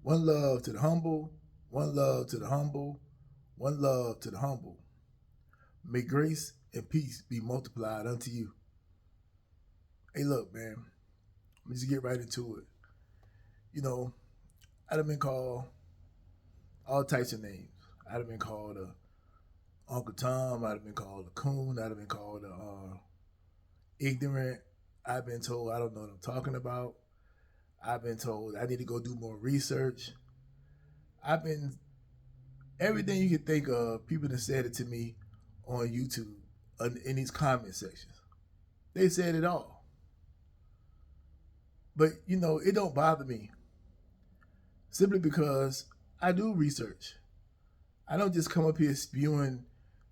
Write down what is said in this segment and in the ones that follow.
One love to the humble, one love to the humble, one love to the humble. May grace and peace be multiplied unto you. Hey, look, man, let me just get right into it. You know, I'd have been called all types of names. I'd have been called Uncle Tom. I'd have been called a coon. I'd have been called ignorant. I've been told I don't know what I'm talking about. I've been told I need to go do more research. I've been everything you can think of. People have said it to me on YouTube in these comment sections. They said it all. But it don't bother me simply because I do research. I don't just come up here spewing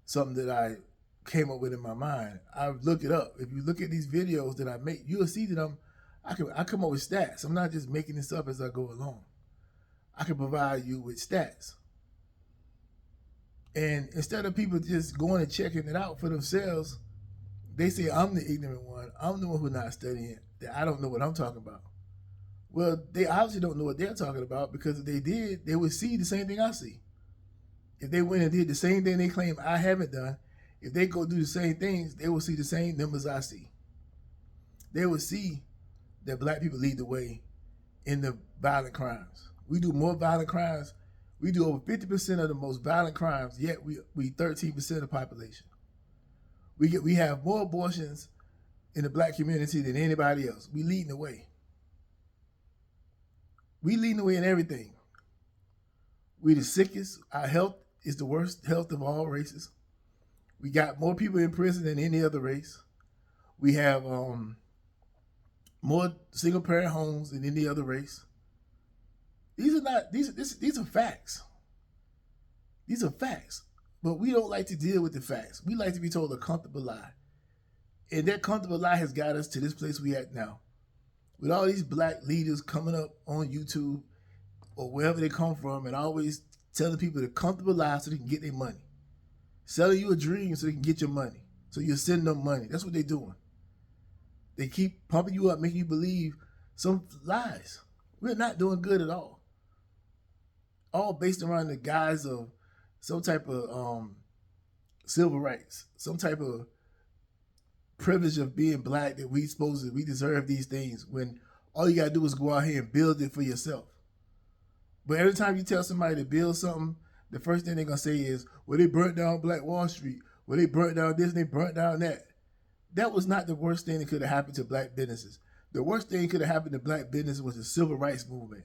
something that I came up with in my mind. I look it up. If you look at these videos that I make, you'll see that I come up with stats. I'm not just making this up as I go along. I can provide you with stats. And instead of people just going and checking it out for themselves, they say I'm the ignorant one. I'm the one who's not studying. That I don't know what I'm talking about. Well, they obviously don't know what they're talking about, because if they did, they would see the same thing I see. If they went and did the same thing they claim I haven't done, if they go do the same things, they will see the same numbers I see. They will see that black people lead the way in the violent crimes. We do more violent crimes. We do over 50% of the most violent crimes, yet we 13% of the population. We have more abortions in the black community than anybody else. We leading the way. We leading the way in everything. We the sickest. Our health is the worst health of all races. We got more people in prison than any other race. We have more single parent homes than any other race. These are facts. These are facts. But we don't like to deal with the facts. We like to be told a comfortable lie. And that comfortable lie has got us to this place we at now. With all these black leaders coming up on YouTube or wherever they come from and always telling people the comfortable lie so they can get their money. Selling you a dream so they can get your money. So you're sending them money. That's what they're doing. They keep pumping you up, making you believe some lies. We're not doing good at all. All based around the guise of some type of civil rights, some type of privilege of being black, that we deserve these things, when all you gotta do is go out here and build it for yourself. But every time you tell somebody to build something, the first thing they're gonna say is, well, they burnt down Black Wall Street, well, they burnt down this and they burnt down that. That was not the worst thing that could have happened to black businesses. The worst thing that could have happened to black business was the civil rights movement.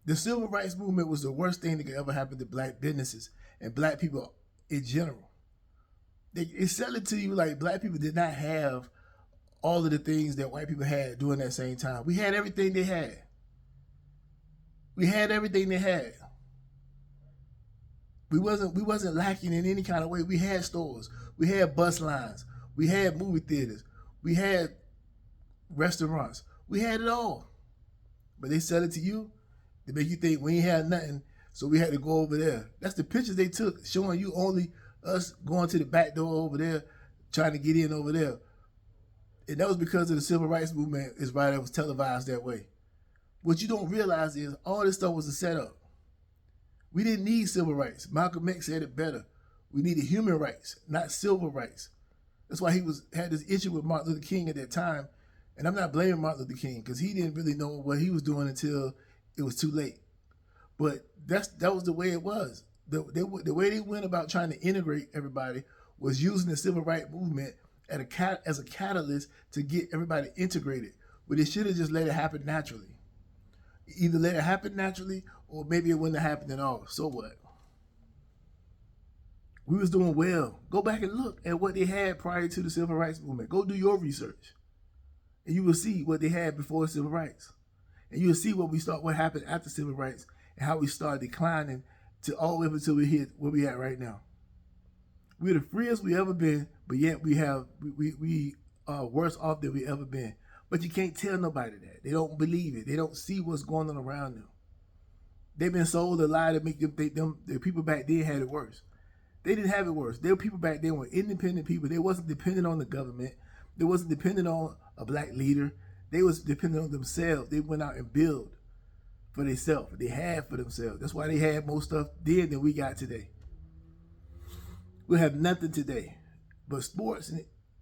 The civil rights movement was the worst thing that could ever happen to black businesses and black people in general. They sell it to you like black people did not have all of the things that white people had during that same time. We had everything they had. We had everything they had. We wasn't lacking in any kind of way. We had stores. We had bus lines. We had movie theaters. We had restaurants. We had it all. But they sell it to you to make you think we ain't had nothing, so we had to go over there. That's the pictures they took, showing you only us going to the back door over there, trying to get in over there. And that was because of the civil rights movement is why it was televised that way. What you don't realize is all this stuff was a setup. We didn't need civil rights. Malcolm X said it better. We needed human rights, not civil rights. That's why he had this issue with Martin Luther King at that time. And I'm not blaming Martin Luther King, because he didn't really know what he was doing until it was too late. But that was the way it was. The way they went about trying to integrate everybody was using the civil rights movement as a catalyst to get everybody integrated. But they should have just let it happen naturally. Either let it happen naturally, or maybe it wouldn't have happened at all. So what? We was doing well. Go back and look at what they had prior to the civil rights movement. Go do your research, and you will see what they had before civil rights, and you will see what happened after civil rights, and how we started declining to all the way up until we hit where we at right now. We're the freest we ever been, but yet we are worse off than we ever been. But you can't tell nobody that. They don't believe it. They don't see what's going on around them. They've been sold a lie to make them think the people back then had it worse. They didn't have it worse. Their people back then were independent people. They wasn't dependent on the government. They wasn't dependent on a black leader. They was dependent on themselves. They went out and built. for themselves. They had for themselves. That's why they had more stuff then than we got today. We have nothing today. But sports,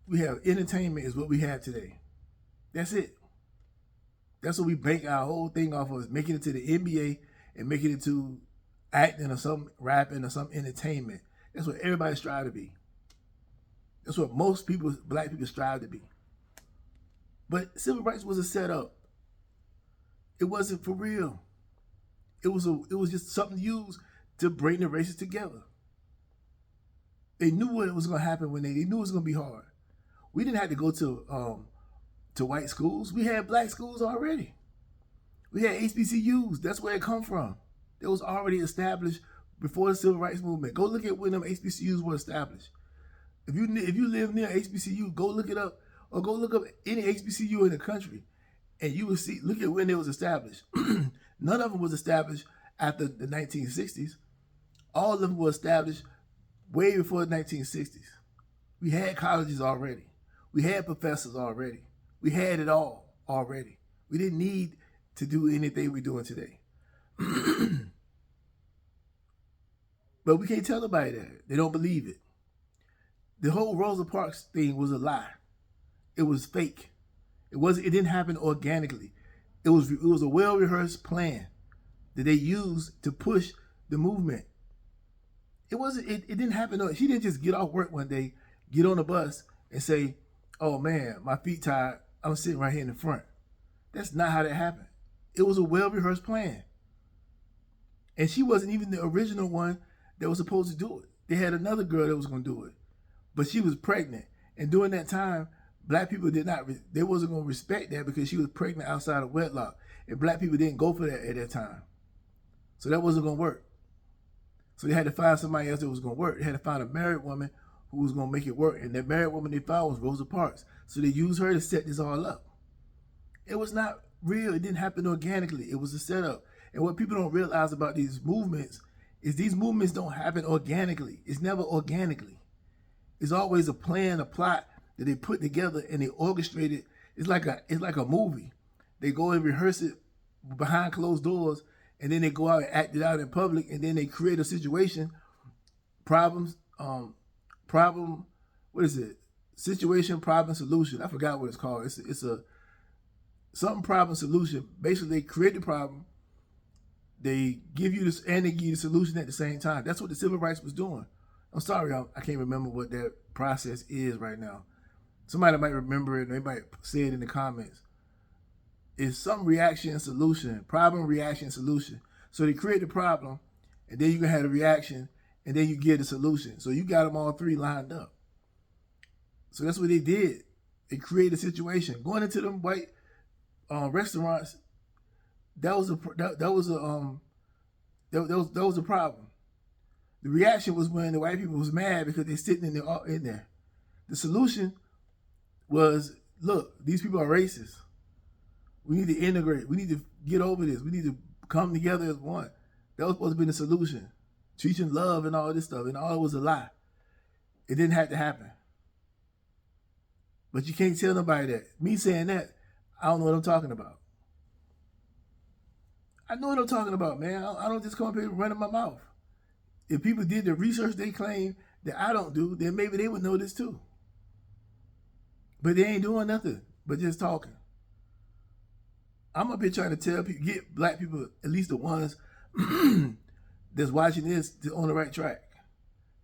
we have entertainment is what we have today. That's it. That's what we bank our whole thing off of, is making it to the NBA and making it to acting or some rapping or some entertainment. That's what everybody strive to be. That's what most people, black people, strive to be. But civil rights was a setup. It wasn't for real. It was just something used to bring the races together. They knew what was going to happen when they knew it was going to be hard. We didn't have to go to white schools. We had black schools already. We had HBCUs. That's where it come from. It was already established before the civil rights movement. Go look at when them HBCUs were established. If you live near HBCU, go look it up, or go look up any HBCU in the country, and you will see. Look at when it was established. None of them was established after the 1960s. All of them were established way before the 1960s. We had colleges already. We had professors already. We had it all already. We didn't need to do anything we're doing today. But we can't tell nobody that. They don't believe it. The whole Rosa Parks thing was a lie. It was fake. It didn't happen organically. It was a well-rehearsed plan that they used to push the movement. It didn't happen. She didn't just get off work one day, get on a bus, and say, "Oh man, my feet tired. I'm sitting right here in the front." That's not how that happened. It was a well-rehearsed plan. And she wasn't even the original one that was supposed to do it. They had another girl that was going to do it. But she was pregnant. And during that time, black people they wasn't going to respect that because she was pregnant outside of wedlock. And black people didn't go for that at that time. So that wasn't going to work. So they had to find somebody else that was going to work. They had to find a married woman who was going to make it work. And that married woman they found was Rosa Parks. So they used her to set this all up. It was not real. It didn't happen organically. It was a setup. And what people don't realize about these movements is these movements don't happen organically. It's never organically. It's always a plan, a plot that they put together and they orchestrate it. It's like a movie. They go and rehearse it behind closed doors, and then they go out and act it out in public, and then they create a situation, situation, problem, solution. I forgot what it's called. It's a something problem solution. Basically, they create the problem, they give you this, and they give you the solution at the same time. That's what the civil rights was doing. I'm sorry, I can't remember what that process is right now. Somebody might remember it, and they might say it in the comments. It's some reaction, solution, problem, reaction, solution. So they create the problem, and then you can have the reaction, and then you get the solution. So you got them all three lined up. So that's what they did. They created a situation. Going into them white restaurants, that was a problem. The reaction was when the white people was mad because they're sitting in there. The solution was, look, these people are racist. We need to integrate. We need to get over this. We need to come together as one. That was supposed to be the solution. Teaching love and all this stuff, and all it was a lie. It didn't have to happen. But you can't tell nobody that. Me saying that, I don't know what I'm talking about. I know what I'm talking about, man. I don't just come up here running my mouth. If people did the research they claim that I don't do, then maybe they would know this too. But they ain't doing nothing but just talking. I'm up here trying to tell people, get black people, at least the ones that's watching this, on the right track.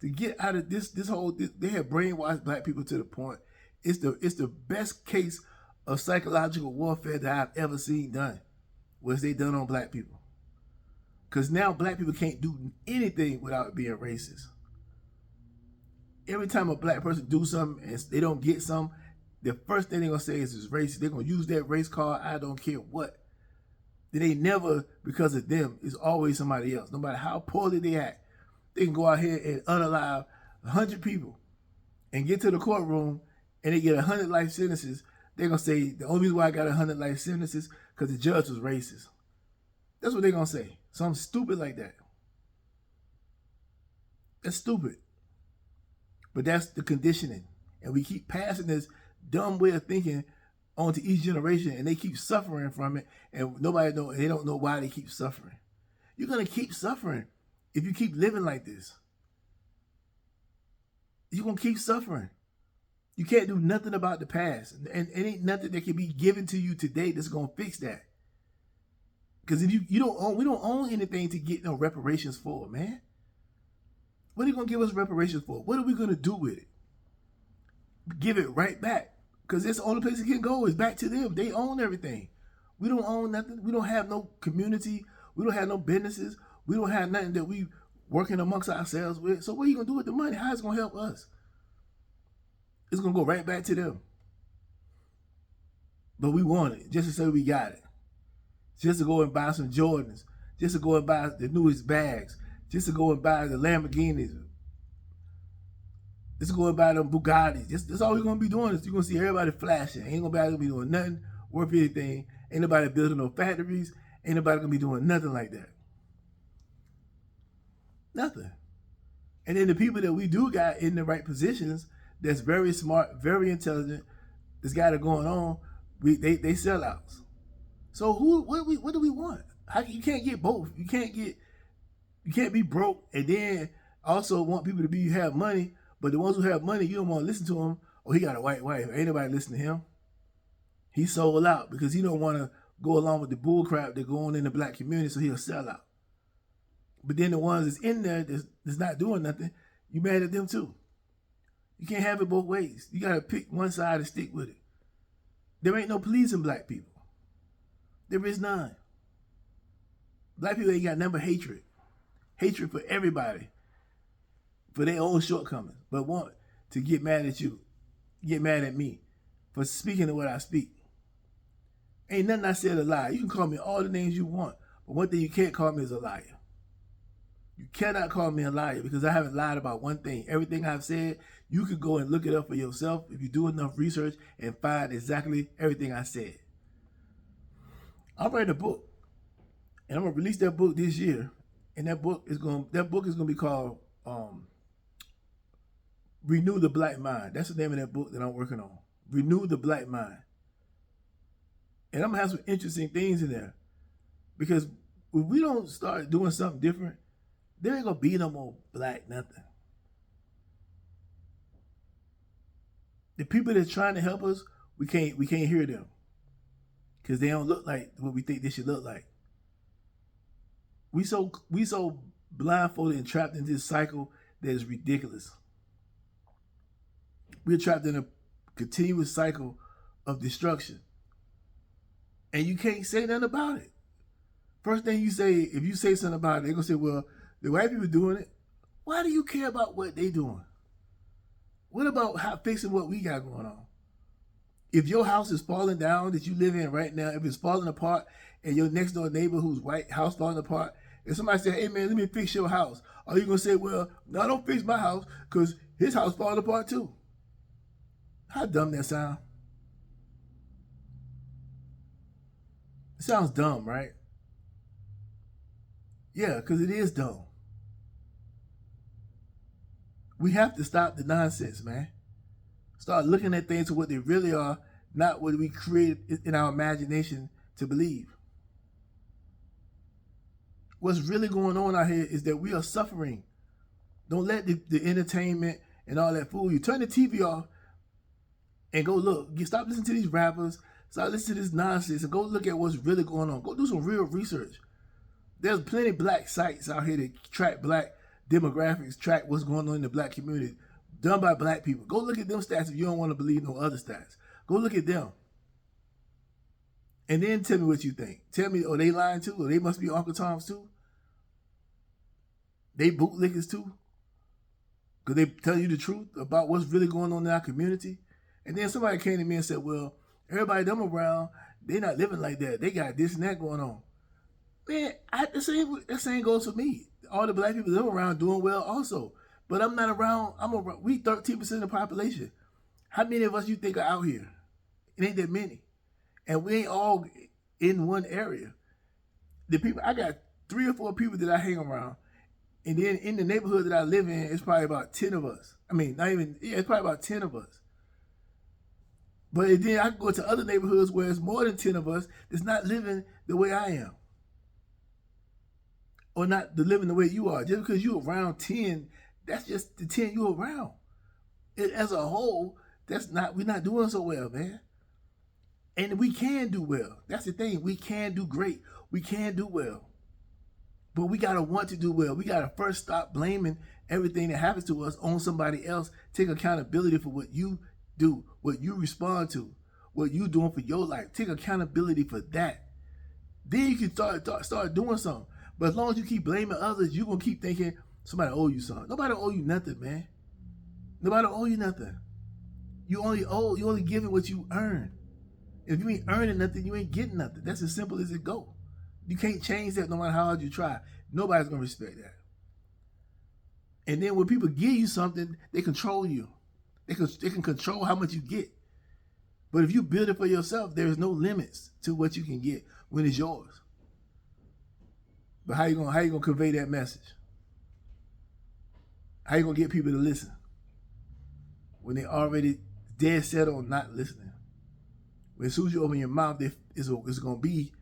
To get out of this they have brainwashed black people to the point. It's the best case of psychological warfare that I've ever seen done. Was they done on black people? Because now black people can't do anything without being racist. Every time a black person do something and they don't get something, the first thing they're going to say is it's racist. They're going to use that race card, I don't care what. Then they never, because of them, it's always somebody else. No matter how poorly they act, they can go out here and unalive 100 people and get to the courtroom and they get 100 life sentences. They're going to say, the only reason why I got 100 life sentences because the judge was racist. That's what they're going to say. Something stupid like that. That's stupid. But that's the conditioning. And we keep passing this dumb way of thinking onto each generation, and they keep suffering from it, and they don't know why they keep suffering. You're gonna keep suffering if you keep living like this. You're gonna keep suffering. You can't do nothing about the past, and ain't nothing that can be given to you today that's gonna fix that. Because if we don't own anything to get no reparations for, man. What are you gonna give us reparations for? What are we gonna do with it? Give it right back. Because that's the only place it can go is back to them. They own everything. We don't own nothing. We don't have no community. We don't have no businesses. We don't have nothing that we working amongst ourselves with. So what are you gonna do with the money? How is it gonna help us? It's gonna go right back to them. But we want it just to say we got it. Just to go and buy some Jordans. Just to go and buy the newest bags. Just to go and buy the Lamborghinis. Just to go and buy them Bugattis. That's all we're gonna be doing. Is you're gonna see everybody flashing. Ain't nobody gonna be doing nothing worth anything. Ain't nobody building no factories. Ain't nobody gonna be doing nothing like that. Nothing. And then the people that we do got in the right positions, that's very smart, very intelligent, that's got it going on, they sellouts. So what do we want? You can't get both. You can't be broke and then also want people to have money, but the ones who have money, you don't want to listen to them. Oh, he got a white wife. Ain't nobody listening to him. He sold out because he don't want to go along with the bull crap that go on in the black community, so he'll sell out. But then the ones that's in there that's not doing nothing, you mad at them too. You can't have it both ways. You got to pick one side and stick with it. There ain't no pleasing black people. There is none. Black people ain't got nothing but hatred. Hatred for everybody. For their own shortcomings. But want to get mad at you. Get mad at me. For speaking of what I speak. Ain't nothing I said a lie. You can call me all the names you want. But one thing you can't call me is a liar. You cannot call me a liar because I haven't lied about one thing. Everything I've said, you could go and look it up for yourself if you do enough research and find exactly everything I said. I'm writing a book. And I'm gonna release that book this year. And that book is gonna be called Renew the Black Mind. That's the name of that book that I'm working on. Renew the Black Mind. And I'm gonna have some interesting things in there. Because if we don't start doing something different, there ain't gonna be no more black nothing. The people that's trying to help us, we can't hear them. Because they don't look like what we think they should look like. We so blindfolded and trapped in this cycle that is ridiculous. We're trapped in a continuous cycle of destruction. And you can't say nothing about it. First thing you say, if you say something about it, they're going to say, well, the white people doing it. Why do you care about what they doing? What about fixing what we got going on? If your house is falling down that you live in right now, if it's falling apart and your next door neighbor who's white house falling apart, and somebody say, hey man, let me fix your house. Are you going to say, well, no, don't fix my house because his house falling apart too? How dumb that sound? It sounds dumb, right? Yeah, because it is dumb. We have to stop the nonsense, man. Start looking at things for what they really are, not what we create in our imagination to believe. What's really going on out here is that we are suffering. Don't let the entertainment and all that fool you. Turn the TV off and go look. Stop listening to these rappers. Stop listening to this nonsense and go look at what's really going on. Go do some real research. There's plenty of black sites out here that track black demographics, track what's going on in the black community, done by black people. Go look at them stats if you don't want to believe no other stats. Go look at them. And then tell me what you think. Tell me, are they lying too? Or they must be Uncle Toms too? They bootlickers too? Because they tell you the truth about what's really going on in our community? And then somebody came to me and said, well, everybody them around, they not living like that. They got this and that going on. Man, the same goes for me. All the black people live around doing well also. But I'm not around. We 13% of the population. How many of us you think are out here? It ain't that many. And we ain't all in one area. The people, I got 3 or 4 people that I hang around. And then in the neighborhood that I live in, it's probably about 10 of us. I mean, it's probably about 10 of us. But then I can go to other neighborhoods where it's more than 10 of us that's not living the way I am. Or not living the way you are. Just because you're around 10, that's just the 10 you're around. As a whole, we're not doing so well, man. And we can do well. That's the thing. We can do great. We can do well. But we got to want to do well. We got to first stop blaming everything that happens to us on somebody else. Take accountability for what you do, what you respond to, what you doing for your life. Take accountability for that. Then you can start doing something. But as long as you keep blaming others, you're going to keep thinking somebody owe you something. Nobody owe you nothing, man. Nobody owe you nothing. You only giving what you earn. If you ain't earning nothing, you ain't getting nothing. That's as simple as it go. You can't change that no matter how hard you try. Nobody's going to respect that. And then when people give you something, they control you. They can control how much you get. But if you build it for yourself, there's no limits to what you can get when it's yours. But how you gonna convey that message? How you gonna get people to listen when they already dead set on not listening? When as soon as you open your mouth, it's gonna be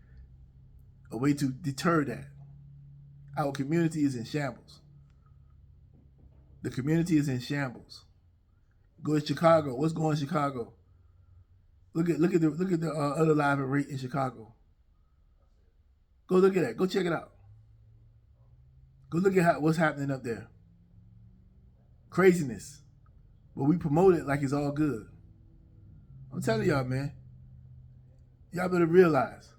a way to deter that. Our community is in shambles. The community is in shambles. Go to Chicago. What's going on in Chicago? Look at the unalive rate in Chicago. Go look at that. Go check it out. Go look at what's happening up there. Craziness. But we promote it like it's all good. I'm telling y'all, man. Y'all better realize